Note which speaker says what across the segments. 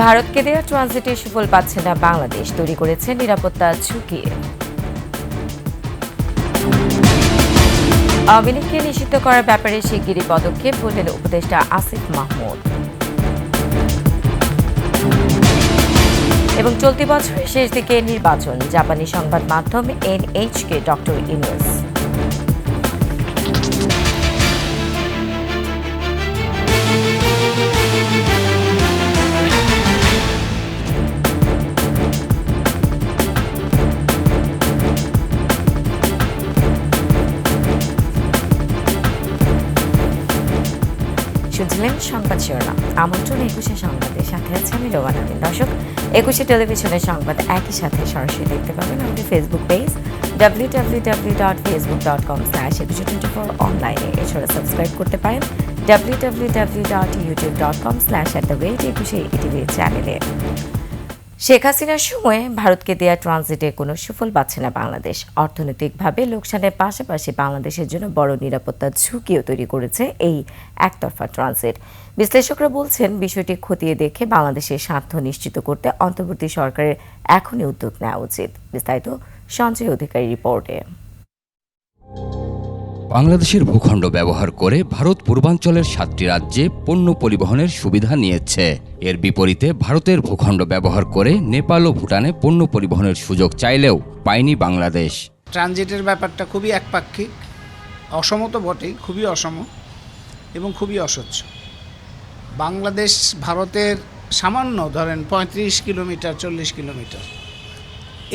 Speaker 1: ভারতকে দেওয়া ট্রানজিটে সুফল পাচ্ছে না বাংলাদেশ, তৈরি করেছে নিরাপত্তা ঝুঁকি। আওয়ামী লীগকে নিষিদ্ধ করার ব্যাপারে শিগগিরই পদক্ষেপ বললেন উপদেষ্টা আসিফ মাহমুদ। এবং চলতি বছরের শেষ দিকে নির্বাচন, জাপানি সংবাদ মাধ্যম NHK ডক্টর ইউনুস। শুনছিলেন সংবাদ শিরোনাম। আমন্ত্রণ 21 সংবাদের সাথে আছে আমি রোমান আমিন। দর্শক, 21 টেলিভিশনের সংবাদ একই সাথে সরাসরি দেখতে পাবেন আমাদের ফেসবুক পেজ www.facebook.com/2124 অনলাইনে। এছাড়া সাবস্ক্রাইব করতে পারেন www.youtube.com/@21 চ্যানেলে। শেখ হাসিনার সময়ে ভারতকে দেয়া ট্রানজিটে কোনো সুফল পাচ্ছে না বাংলাদেশ। অর্থনৈতিকভাবে লোকসানের পাশাপাশি বাংলাদেশের জন্য বড় নিরাপত্তা ঝুঁকিও তৈরি করেছে এই একতরফা ট্রানজিট। বিশ্লেষকরা বলছেন, বিষয়টি খতিয়ে দেখে বাংলাদেশের স্বার্থ নিশ্চিত করতে অন্তর্বর্তী সরকারের এখনই উদ্যোগ নেওয়া উচিত। বিস্তারিত সঞ্জয় অধিকারী রিপোর্টে।
Speaker 2: বাংলাদেশের ভূখণ্ড ব্যবহার করে ভারত পূর্বাঞ্চলের 7টি রাজ্যে পণ্য পরিবহনের সুবিধা নিয়েছে। এর বিপরীতে ভারতের ভূখণ্ড ব্যবহার করে নেপাল ও ভুটানে পণ্য পরিবহনের সুযোগ চাইলেও পায়নি বাংলাদেশ।
Speaker 3: ট্রানজিটের ব্যাপারটা খুবই একপাক্ষিক, অসম তো বটেই, খুবই অসম এবং খুবই অস্বচ্ছ। বাংলাদেশ ভারতের সামান্য ধরেন 35 কিলোমিটার 40 কিলোমিটার,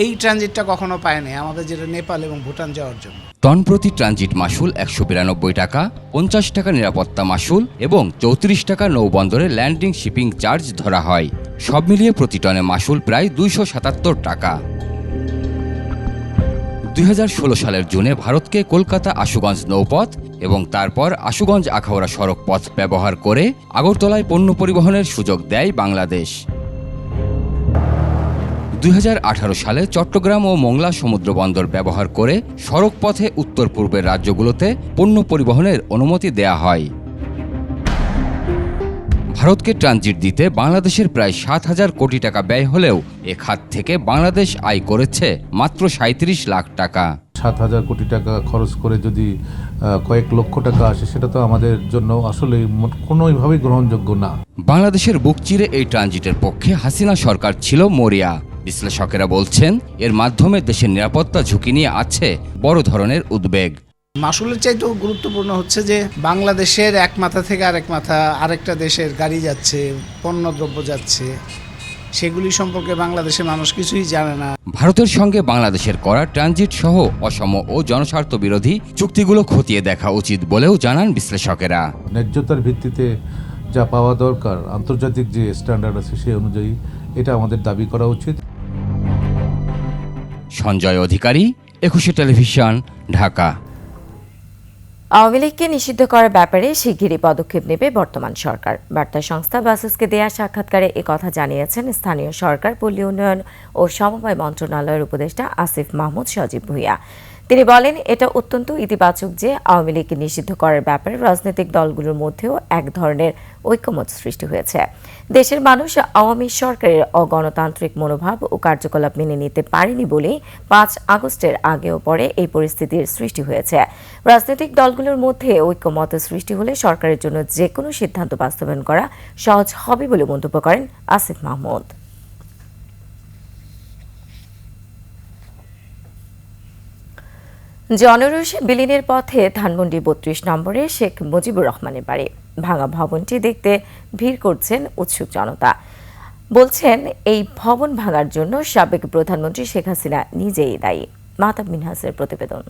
Speaker 3: এই ট্রানজিটটা কখনো পায়নি আমাদের, যেটা নেপাল এবং ভুটান যাওয়ার জন্য।
Speaker 2: টন প্রতি ট্রানজিট মাশুল 192 টাকা, 50 টাকা নিরাপত্তা মাশুল এবং 34 টাকা নৌবন্দরে ল্যান্ডিং শিপিং চার্জ ধরা হয়। সব মিলিয়ে প্রতি টনে মাশুল প্রায় 277 টাকা। 2016 সালের জুনে ভারতকে কলকাতা আশুগঞ্জ নৌপথ এবং তারপর আশুগঞ্জ আখাউড়া সড়ক পথ ব্যবহার করে আগরতলায় পণ্য পরিবহনের সুযোগ দেয় বাংলাদেশ। 2018 সালে চট্টগ্রাম ও মোংলা সমুদ্র বন্দর ব্যবহার করে সড়ক পথে উত্তর পূর্বের রাজ্যগুলোতে পণ্য পরিবহনের অনুমতি দেয়া হয়। ভারতকে ট্রানজিট দিতে বাংলাদেশের প্রায় 7,000 কোটি টাকা ব্যয় হলেও এ খাত থেকে বাংলাদেশ আয় করেছে মাত্র 37 লাখ টাকা।
Speaker 4: 7,000 কোটি টাকা খরচ করে যদি কয়েক লক্ষ টাকা আসে, সেটা তো আমাদের জন্য আসলে কোনোভাবেই গ্রহণযোগ্য না।
Speaker 2: বাংলাদেশের বুক চিরে এই ট্রানজিটের পক্ষে হাসিনা সরকার ছিল মরিয়া। বিশ্লেষকেরা বলছেন, এর মাধ্যমে দেশের নিরাপত্তা ঝুঁকি নিয়ে আছে বড় ধরনের উদ্বেগ।
Speaker 3: মাসুলের চাইতেও গুরুত্বপূর্ণ হচ্ছে যে বাংলাদেশের এক মাথা থেকে আরেক মাথা আরেকটা দেশের গাড়ি যাচ্ছে, পণ্যদ্রব্য যাচ্ছে, সেগুলি সম্পর্কে বাংলাদেশের মানুষ কিছুই জানে না।
Speaker 2: ভারতের সঙ্গে বাংলাদেশের করা ট্রানজিট সহ অসম ও জনস্বার্থ বিরোধী চুক্তিগুলো খতিয়ে দেখা উচিত বলেও জানান বিশ্লেষকেরা।
Speaker 4: ন্যায্যতার ভিত্তিতে যা পাওয়া দরকার, আন্তর্জাতিক যে স্ট্যান্ডার্ড আছে সেই অনুযায়ী এটা আমাদের দাবি করা উচিত।
Speaker 2: সঞ্জয় অধিকারী, 21 টেলিভিশন, ঢাকা।
Speaker 1: আওয়ামী লীগকে নিষিদ্ধ করার ব্যাপারে শিগগিরই পদক্ষেপ নেবে বর্তমান সরকার। বার্তা সংস্থা বাসসকে দেয়া সাক্ষাৎকারে একথা জানিয়েছেন স্থানীয় সরকার, পল্লী উন্নয়ন ও সমবায় মন্ত্রণালয়ের উপদেষ্টা আসিফ মাহমুদ সজীব ভূঁইয়া। তিনি বলেন, এটা অত্যন্ত ইতিবাচক যে আওয়ামী লীগকে নিষিদ্ধ করার ব্যাপারে রাজনৈতিক দলগুলোর মধ্যেও এক ধরনের ঐক্যমত সৃষ্টি হয়েছে। দেশের মানুষ আওয়ামী সরকারের অগণতান্ত্রিক মনোভাব ও কার্যকলাপ মেনে নিতে পারেনি বলেই 5 আগস্টের আগে ও পরে এই পরিস্থিতির সৃষ্টি হয়েছে। রাজনৈতিক দলগুলোর মধ্যে ঐক্যমত সৃষ্টি হলে সরকারের জন্য যে কোনো সিদ্ধান্ত বাস্তবায়ন করা সহজ হবে বলে মন্তব্য করেন আসিফ মাহমুদ। জনরোষে বিলীনের পথে ধানমন্ডি 32 নম্বরে শেখ মুজিবুর রহমানের বাড়ি। ভাঙা ভবনটি দেখতে ভিড় করছেন উৎসুক জনতা। বলছেন, এই ভবন ভাঙার জন্য সাবেক প্রধানমন্ত্রী শেখ হাসিনা নিজেই দায়ী। মাহতাব মিনহাসের প্রতিবেদন।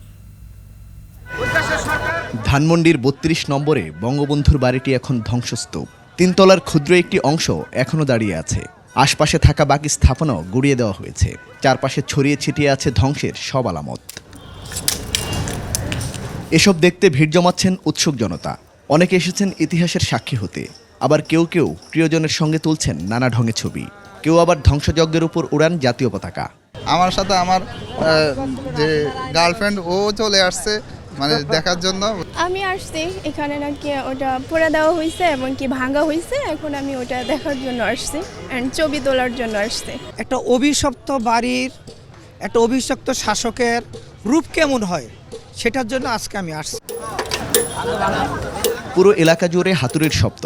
Speaker 5: ধানমন্ডির 32 নম্বরে বঙ্গবন্ধুর বাড়িটি এখন ধ্বংসস্তূপ। 3 তলার ক্ষুদ্র একটি অংশ এখনও দাঁড়িয়ে আছে। আশপাশে থাকা বাকি স্থাপনাও গুড়িয়ে দেওয়া হয়েছে। চারপাশে ছড়িয়ে ছিটিয়ে আছে ধ্বংসের সব আলামত। এসব দেখতে ভিড় জমাচ্ছেন উৎসুক জনতা। অনেকে এসেছেন ইতিহাসের সাক্ষী হতে, আবার কেউ কেউ প্রিয়জনের সঙ্গে তুলছেন নানা ঢঙে ছবি। কেউ আবার ধ্বংসযজ্ঞের উপর উড়ান জাতীয় পতাকা।
Speaker 6: আমার সাথে আমার যে গার্লফ্রেন্ড ও চলে আসছে, মানে দেখার জন্য।
Speaker 7: আমি আসছি এখানে নাকি ওটা পোড়া দেওয়া হয়েছে এবং কি ভাঙা হয়েছে, এখন আমি ওটা দেখার জন্য আসছি অ্যান্ড ছবি তোলার জন্য আসছি।
Speaker 8: একটা অভিশপ্ত বাড়ির, একটা অভিশপ্ত শাসকের রূপ কেমন হয় সেটার জন্য আজকে আমি আসছি।
Speaker 5: পুরো এলাকা জুড়ে হাতুড়ির শব্দ,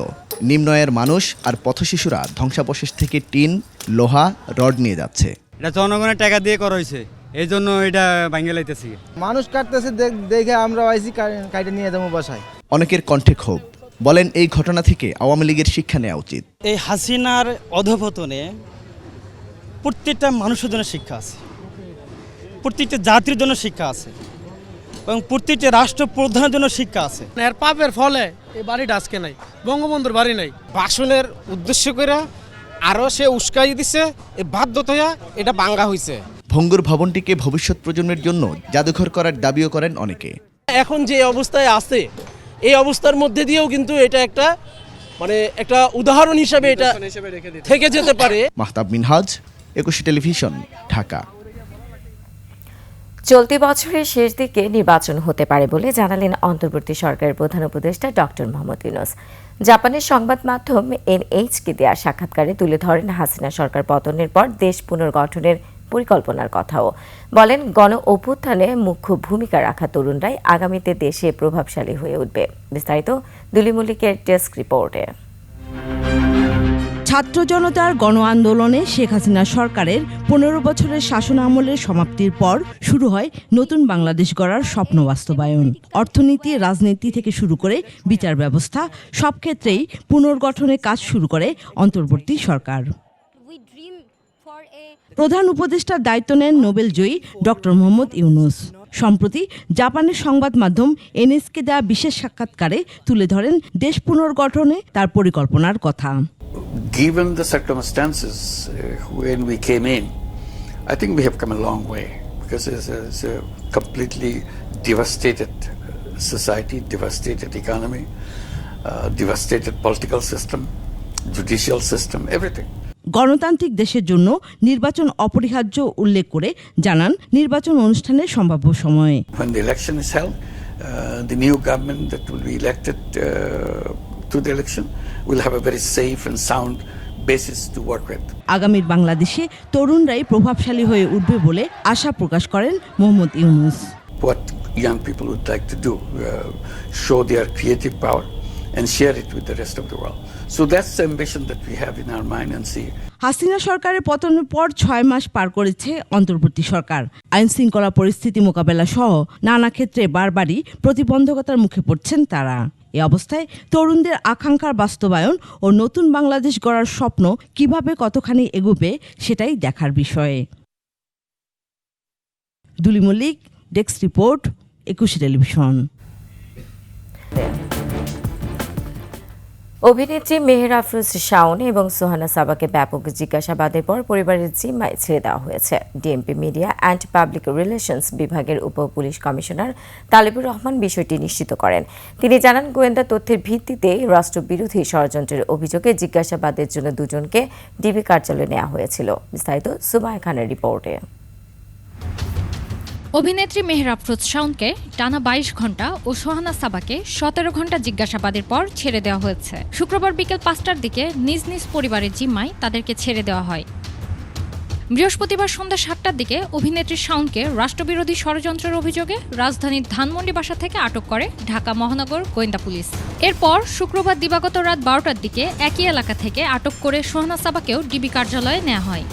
Speaker 5: নিম্নয়ের মানুষ আর পথশিশুরা ধ্বংসাবশেষ থেকে টিন, লোহা, রড নিয়ে যাচ্ছে।
Speaker 9: এটা জনগণের টাকা দিয়ে করা হয়েছে, এই জন্য এটা ভাঙে লাইতেছি।
Speaker 10: মানুষ কাটতেছে দেখে আমরা আইসি কাইটে নিয়ে যাবো বাসায়।
Speaker 5: অনেকের কণ্ঠে ক্ষোভ, বলেন এই ঘটনা থেকে আওয়ামী লীগের শিক্ষা নেওয়া উচিত।
Speaker 9: এই হাসিনার অধঃপতনে প্রত্যেকটা মানুষের জন্য শিক্ষা আছে, প্রত্যেকটা জাতির জন্য শিক্ষা আছে এবং প্রত্যেকটা রাষ্ট্রপ্রধানের জন্য শিক্ষা আছে।
Speaker 11: এর পাপের ফলে এই বাড়িটা আজকে নাই, বঙ্গবন্ধুর বাড়ি নাই। ভাষণের উদ্দেশ্য করে আরও সে উস্কাই দিছে, এই বাধ্যতা এটা ভাঙা হয়েছে।
Speaker 5: ভঙ্গুর ভবনটিকে ভবিষ্যৎ প্রজন্মের জন্য জাদুঘর করার দাবিও করেন অনেকে।
Speaker 11: এখন যে অবস্থায় আছে, এই অবস্থার মধ্যে দিয়েও কিন্তু এটা একটা একটা উদাহরণ হিসাবে এটা থেকে যেতে পারে।
Speaker 5: মাহতাব মিনহাজ, একুশে টেলিভিশন, ঢাকা।
Speaker 1: চলতি বছরের শেষ দিকে নির্বাচন হতে পারে বলে জানালেন অন্তর্বর্তী সরকারের প্রধান উপদেষ্টা ডক্টর মোহাম্মদ ইউনূস। জাপানের সংবাদ মাধ্যম এনএইচকে দেওয়া সাক্ষাৎকারে তুলে ধরেন হাসিনা সরকার পতনের পর দেশ পুনর্গঠনের পরিকল্পনার কথাও। বলেন, গণ অভ্যুত্থানে মুখ্য ভূমিকা রাখা তরুণরাই আগামীতে দেশে প্রভাবশালী হয়ে উঠবে। বিস্তারিত দুলি মল্লিকের ডেস্ক রিপোর্টে।
Speaker 12: ছাত্র জনতার গণ আন্দোলনে শেখ হাসিনা সরকারের 15 বছরের শাসন আমলের সমাপ্তির পর শুরু হয় নতুন বাংলাদেশ গড়ার স্বপ্ন বাস্তবায়ন। অর্থনীতি, রাজনীতি থেকে শুরু করে বিচার ব্যবস্থা সব ক্ষেত্রেই পুনর্গঠনের কাজ শুরু করে অন্তর্বর্তী সরকার। প্রধান উপদেষ্টার দায়িত্ব নেন নোবেলজয়ী ডক্টর মোহাম্মদ ইউনূস। সম্প্রতি জাপানের সংবাদ মাধ্যম এনএসকে দেওয়া বিশেষ সাক্ষাৎকারে তুলে ধরেন দেশ পুনর্গঠনে তার পরিকল্পনার কথা।
Speaker 13: Given the circumstances when we came in, I think we have come a long way because it's a completely devastated society, devastated economy, devastated political system, judicial system, everything.
Speaker 12: গণতান্ত্রিক দেশের জন্য নির্বাচন অপরিহার্য উল্লেখ করে জানান নির্বাচন অনুষ্ঠানের সম্ভাব্য সময়ে।
Speaker 13: When the election is held, the new government that will be elected to the election will have a very safe and sound basis to work with.
Speaker 12: আগামীর বাংলাদেশে তরুণরাই প্রভাবশালী হয়ে উঠবে বলে আশা প্রকাশ করেন Mohammad Yunus.
Speaker 13: What young people would like to do, show their creative power and share it with the rest of the world. So that's the ambition that we have in our mind and see.
Speaker 12: Hasina সরকারের পতনের পর 6 মাস পার করেছে অন্তর্বর্তী সরকার। আইন শৃঙ্খলা পরিস্থিতি মোকাবেলা সহ নানা ক্ষেত্রে বারবারই প্রতিবন্ধকতার মুখে পড়ছেন তারা। এ অবস্থায় তরুণদের আকাঙ্ক্ষার বাস্তবায়ন ও নতুন বাংলাদেশ গড়ার স্বপ্ন কিভাবে কতখানি এগোবে সেটাই দেখার বিষয়। দুলি মল্লিক, ডেস্ক রিপোর্ট, একুশে টেলিভিশন।
Speaker 1: অভিনেত্রী মেহের আফরোজ শাওন এবং সোহানা সাবাকে ব্যাপক জিজ্ঞাসাবাদের পর পরিবারের জিম্মায় ছেড়ে দেওয়া হয়েছে। DMP media and public relations বিভাগের উপ পুলিশ কমিশনার তালিবুর রহমান বিষয়টি নিশ্চিত করেন। তিনি জানান, গোয়েন্দা তথ্যের ভিত্তিতে রাষ্ট্রবিরোধী ষড়যন্ত্রের অভিযোগে জিজ্ঞাসাবাদের জন্য দুজনকে ডিবি কার্যালয়ে নেওয়া হয়েছিল। বিস্তারিত সুমায়া খানের রিপোর্টে।
Speaker 14: অভিনেত্রী মেহের আফরোজ শাওনকে টানা 22 ঘণ্টা ও সোহানা সাবাকে 17 ঘণ্টা জিজ্ঞাসাবাদের পর ছেড়ে দেওয়া হয়েছে। শুক্রবার বিকেল 5টার দিকে নিজ নিজ পরিবারের জিম্মায় তাদেরকে ছেড়ে দেওয়া হয়। বৃহস্পতিবার সন্ধ্যা 7টার দিকে অভিনেত্রী শাওনকে রাষ্ট্রবিরোধী ষড়যন্ত্রের অভিযোগে রাজধানীর ধানমন্ডি বাসা থেকে আটক করে ঢাকা মহানগর গোয়েন্দা পুলিশ। এরপর শুক্রবার দিবাগত রাত 12টার দিকে একই এলাকা থেকে আটক করে সোহানা সাবাকেও ডিবি কার্যালয়ে নেওয়া হয়।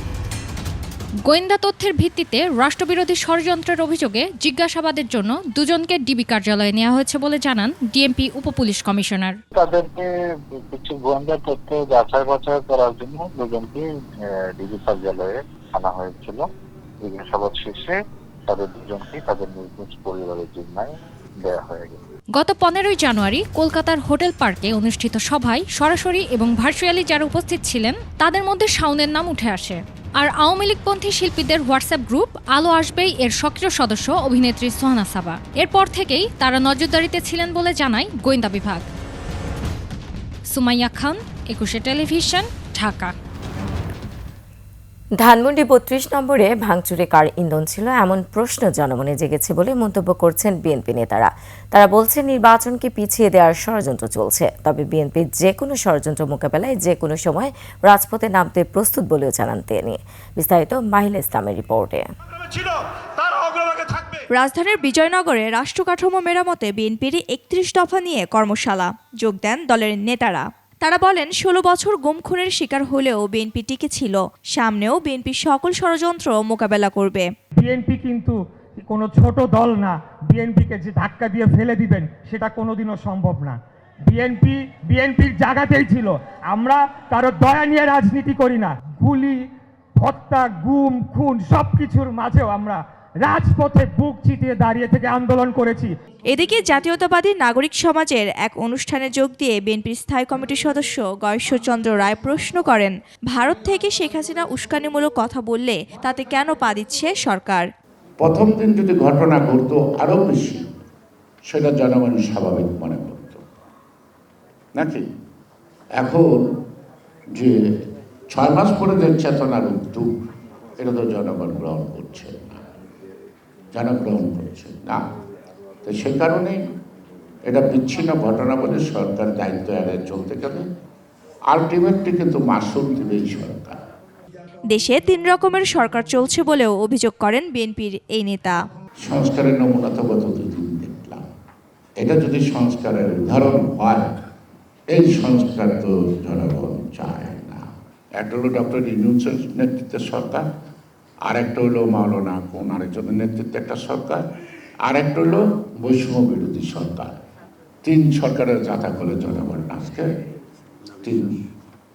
Speaker 14: গোয়েন্দা তথ্যের ভিত্তিতে রাষ্ট্রবিরোধী ষড়যন্ত্রের অভিযোগে জিজ্ঞাসাবাদের জন্য দুজনকে ডিবি কার্যালয়ে নেওয়া হয়েছে বলে জানান ডিএমপি উপপুলিশ কমিশনার।
Speaker 15: তাদেরকে কিছু গোয়েন্দা তথ্য যাচাই বাছাই করার জন্য দুজনকে ডিবি কার্যালয়ে আনা হয়েছিল। জিজ্ঞাসাবাদ শেষে তাদের দুজনকে তাদের নিজ নিজ পরিবারের জিম্মায় দেওয়া হয়ে গেছে।
Speaker 14: গত 15ই জানুয়ারি কলকাতার হোটেল পার্কে অনুষ্ঠিত সভায় সরাসরি এবং ভার্চুয়ালি যারা উপস্থিত ছিলেন তাদের মধ্যে শাওনের নাম উঠে আসে। আর আওয়ামী লীগপন্থী শিল্পীদের হোয়াটসঅ্যাপ গ্রুপ আলো আসবেই এর সক্রিয় সদস্য অভিনেত্রী সোহানা সাবা। এরপর থেকেই তারা নজরদারিতে ছিলেন বলে জানায় গোয়েন্দা বিভাগ। সুমাইয়া খান, একুশে টেলিভিশন, ঢাকা।
Speaker 1: ধানমন্ডি ৩২ নম্বরে ভাঙচুরে কার ইন্ধন ছিল এমন প্রশ্ন জনমনে জেগেছে বলে মন্তব্য করছেন বিএনপি নেতারা। তারা বলছেন নির্বাচনকে পিছিয়ে দেওয়ার ষড়যন্ত্র চলছে। তবে বিএনপির যে কোনো ষড়যন্ত্র মোকাবেলায় যে কোনো সময় রাজপথে নামতে প্রস্তুত বলেও জানান তিনি। বিস্তারিত মাহিলা ইসলামের রিপোর্টে।
Speaker 6: রাজধানীর বিজয়নগরে রাষ্ট্র কাঠামো মেরামতে বিএনপির ৩১ দফা নিয়ে কর্মশালা যোগ দেন দলের নেতারা। তারা বলেন ১৬ বছর গুম খুনের শিকার হলেও বিএনপি টিকে ছিল, সামনেও বিএনপি সকল ষড়যন্ত্র মোকাবেলা করবে।
Speaker 16: বিএনপি কিন্তু কোনো ছোট দল না, বিএনপিকে যে ধাক্কা দিয়ে ফেলে দিবেন সেটা কোনোদিনও সম্ভব না। বিএনপির জায়গাতেই ছিল। আমরা কারো দয়া নিয়ে রাজনীতি করি না। গুলি, হত্যা, গুম, খুন সবকিছুর মাঝেও আমরা রাজপথে বুক চিতিয়ে দাঁড়িয়ে থেকে আন্দোলন করেছি।
Speaker 6: এদিকে জাতীয়তাবাদী নাগরিক সমাজের এক অনুষ্ঠানে যোগ দিয়ে বিএনপির স্থায়ী কমিটির সদস্য গয়েশ্বরচন্দ্র রায় প্রশ্ন করেন, ভারত থেকে শেখ হাসিনা উস্কানিমূলক কথা বললে তাতে কেন পা দিচ্ছে সরকার?
Speaker 17: প্রথম দিন যদি ঘটনা ঘটতো আরো বেশি, সেটা জনগণ স্বাভাবিক মনে করত নাকি? এখন যে 6 মাস পরে যে চেতনার উদ্যোগ, এটা তো জনগণ গ্রহণ করছে না, জনগ্রহণ করছে না। তো সে কারণেই এটা বিচ্ছিন্ন ঘটনা বলে সরকার দায়িত্ব এড়ায় চলতে গেলে আলটিমেটলি কিন্তু মাসুল দিবেই সরকার।
Speaker 6: দেশে ৩ রকমের সরকার চলছে বলেও অভিযোগ করেন বিএনপির এই নেতা।
Speaker 17: সংস্কারের নমুনা তো গত 2 দিন দেখলাম। এটা যদি সংস্কারের উদাহরণ হয়, এই সংস্কার তো জনগণ চায় না। একটা হলো ডক্টর ইউনূসের নেতৃত্বের সরকার, আরেকটা হলো মাওলানা কোন আরেকজনের নেতৃত্বে একটা সরকার, আরেকটা হলো বৈষম্য বিরোধী সরকার। 3 সরকারের যাতা করে জনগণ আজকে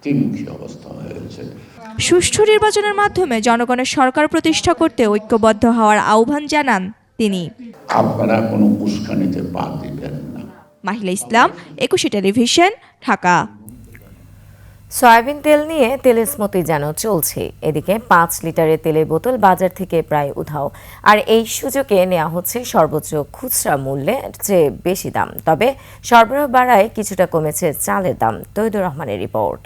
Speaker 17: তিনমুখী অবস্থা হয়েছে।
Speaker 6: সুষ্ঠু নির্বাচনের মাধ্যমে জনগণের সরকার প্রতিষ্ঠা করতে ঐক্যবদ্ধ হওয়ার আহ্বান জানান তিনি।
Speaker 17: আপনারা কোনো উস্কানিতে পা দিবেন না।
Speaker 6: মাহিলা ইসলাম, 21 টেলিভিশন, ঢাকা।
Speaker 1: সয়াবিন তেল নিয়ে তেলেস্মতি যেন চলছে। এদিকে 5 লিটারের তেলের বোতল বাজার থেকে প্রায় উধাও। আর এই সুযোগে নেওয়া হচ্ছে সর্বোচ্চ খুচরা মূল্যের চেয়ে বেশি দাম। তবে সরবরাহ বাড়ায় কিছুটা কমেছে চালের দাম। তৈদুর রহমানের রিপোর্ট।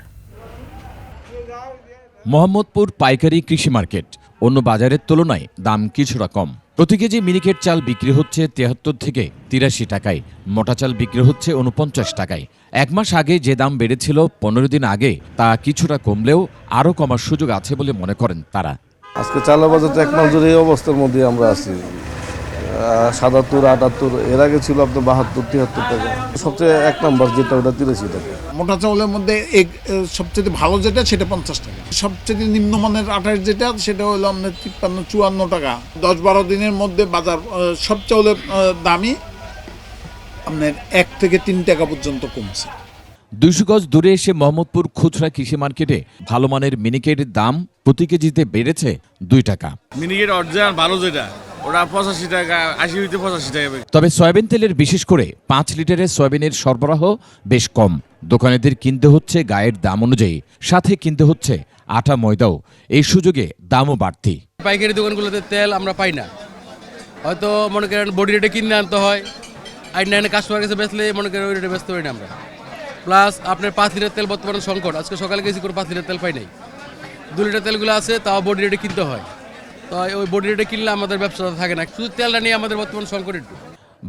Speaker 18: মোহাম্মদপুর পাইকারি কৃষি মার্কেট। অন্য বাজারের তুলনায় দাম কিছুটা কম। প্রতি কেজি মিনিকেট চাল বিক্রি হচ্ছে 73 থেকে 83 টাকায়, মোটা চাল বিক্রি হচ্ছে 49 টাকায়। 1 মাস আগে যে দাম বেড়েছিল 15 দিন আগে, তা কিছুটা কমলেও আরও কমার সুযোগ আছে বলে মনে করেন তারা।
Speaker 19: আজকে চালের বাজারটা 1 মাস ধরে এই অবস্থার মধ্যে আমরা আছি। 77, 78, এর আগে ছিল আপনার 72, 73 টাকা। সবচেয়ে 1 নম্বর যেটা, ওটা 83 টাকা।
Speaker 20: মোটা চাউলের মধ্যে সবচেয়ে ভালো যেটা সেটা 50 টাকা। সবচেয়ে নিম্নমানের আটার যেটা, সেটা হলো আপনার 53, 54 টাকা। 10-12 দিনের মধ্যে বাজার সব চাউলের দামই আপনার 1 থেকে 3 টাকা পর্যন্ত কমছে।
Speaker 18: 200 গজ দূরে এসে মোহাম্মদপুর খুচরা কৃষি মার্কেটে ভালো মানের মিনিকেটের দাম প্রতি কেজিতে বেড়েছে 2 টাকা।
Speaker 21: মিনিকেট অরিজিনাল ভালো যেটা, ওটা 85 টাকা, 80 হইতে 85 টাকা।
Speaker 18: তবে সয়াবিন তেলের বিশেষ করে 5 লিটারের সয়াবিনের সরবরাহ বেশ কম। দোকানেদের কিনতে হচ্ছে গায়ের দাম অনুযায়ী, সাথে কিনতে হচ্ছে আটা ময়দাও। এই সুযোগে দামও বাড়তি।
Speaker 21: পাইকারি দোকানগুলোতে তেল আমরা পাই না, হয়তো মনে করেন বডি রেটে কিনে আনতে হয়, আর না কাস্টমার কাছে বেচলে মনে করেন ওই রেটে বেচতে পারি না আমরা। প্লাস আপনার 5 লিটার তেল বর্তমানে সংকট। আজকে সকালে গেছি করে 5 লিটার তেল পাই নাই। 2 লিটার তেলগুলো আছে, তাও বডি রেটে কিনতে হয়। তো ওই বডি রেটে কিনলে আমাদের ব্যবসা থাকে না, শুধু তেলটা নিয়ে আমাদের বর্তমান সংকট একটু।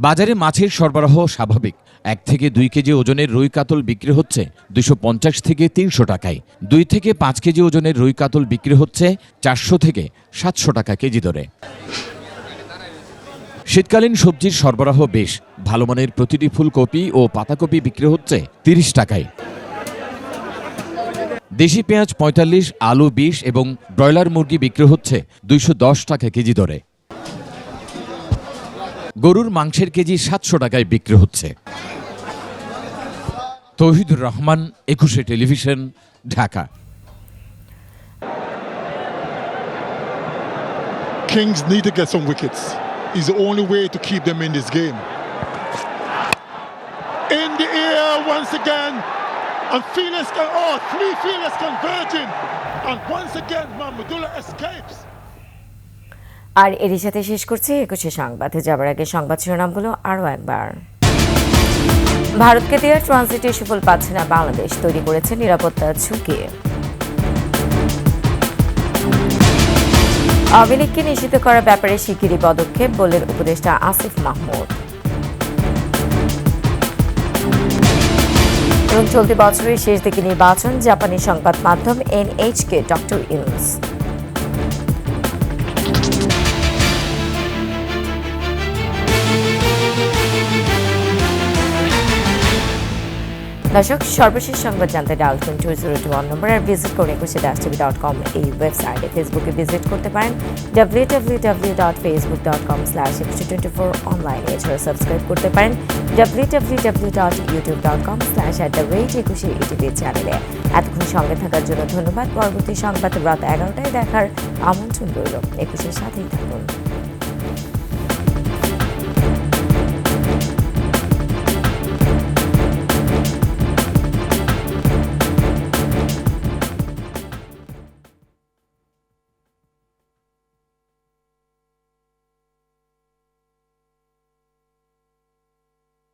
Speaker 18: বাজারে মাছের সরবরাহ স্বাভাবিক। 1 থেকে 2 কেজি ওজনের রুই কাতল বিক্রি হচ্ছে 250 থেকে 300 টাকায়। 2 থেকে 5 কেজি ওজনের রুই কাতল বিক্রি হচ্ছে 400 থেকে 700 টাকা কেজি দরে। শীতকালীন সবজির সরবরাহ বেশ ভালো মানের। প্রতিটি ফুলকপি ও পাতাকপি বিক্রি হচ্ছে 30 টাকায়। দেশি পেঁয়াজ 45, আলু 20 এবং ব্রয়লার মুরগি বিক্রি হচ্ছে 210 টাকা কেজি দরে। গরুর মাংসের কেজি 700 টাকায় বিক্রি হচ্ছে। Touhidur Rahman, 21 television, Dhaka.
Speaker 22: Kings need to get some wickets. Is the only way to keep them in this game. In the air once again, and three fielders converging, and once again Mahmudullah escapes.
Speaker 1: আর এরই সাথে শেষ করছি 21 সংবাদে যাবার আগে সংবাদ শিরোনামগুলো আরও একবার। ভারতকে দেওয়া ট্রানজিটে সুফল পাচ্ছে না বাংলাদেশ, তৈরি করেছে নিরাপত্তার ঝুঁকি। আওয়ামী লীগকে নিষিদ্ধ করার ব্যাপারে শিগগিরই পদক্ষেপ বললেন উপদেষ্টা আসিফ মাহমুদ। এবং চলতি বছরের শেষ দিকে নির্বাচন, জাপানি সংবাদ মাধ্যম NHK ডক্টর ইউনুস। দর্শক, সর্বশেষ সংবাদ জানতে ডায়াল করুন 2021 নম্বর আর ভিজিট করুন 21tv.com এই ওয়েবসাইটে। ফেসবুকে ভিজিট করতে পারেন www.facebook.com/2124 অনলাইনে। এছাড়া সাবস্ক্রাইব করতে পারেন www.youtube.com/@21etv চ্যানেলে। এতক্ষণ সঙ্গে থাকার জন্য ধন্যবাদ। পরবর্তী সংবাদ রাত 11টায় দেখার আমন্ত্রণ রইল। 21-এর সাথেই থাকুন।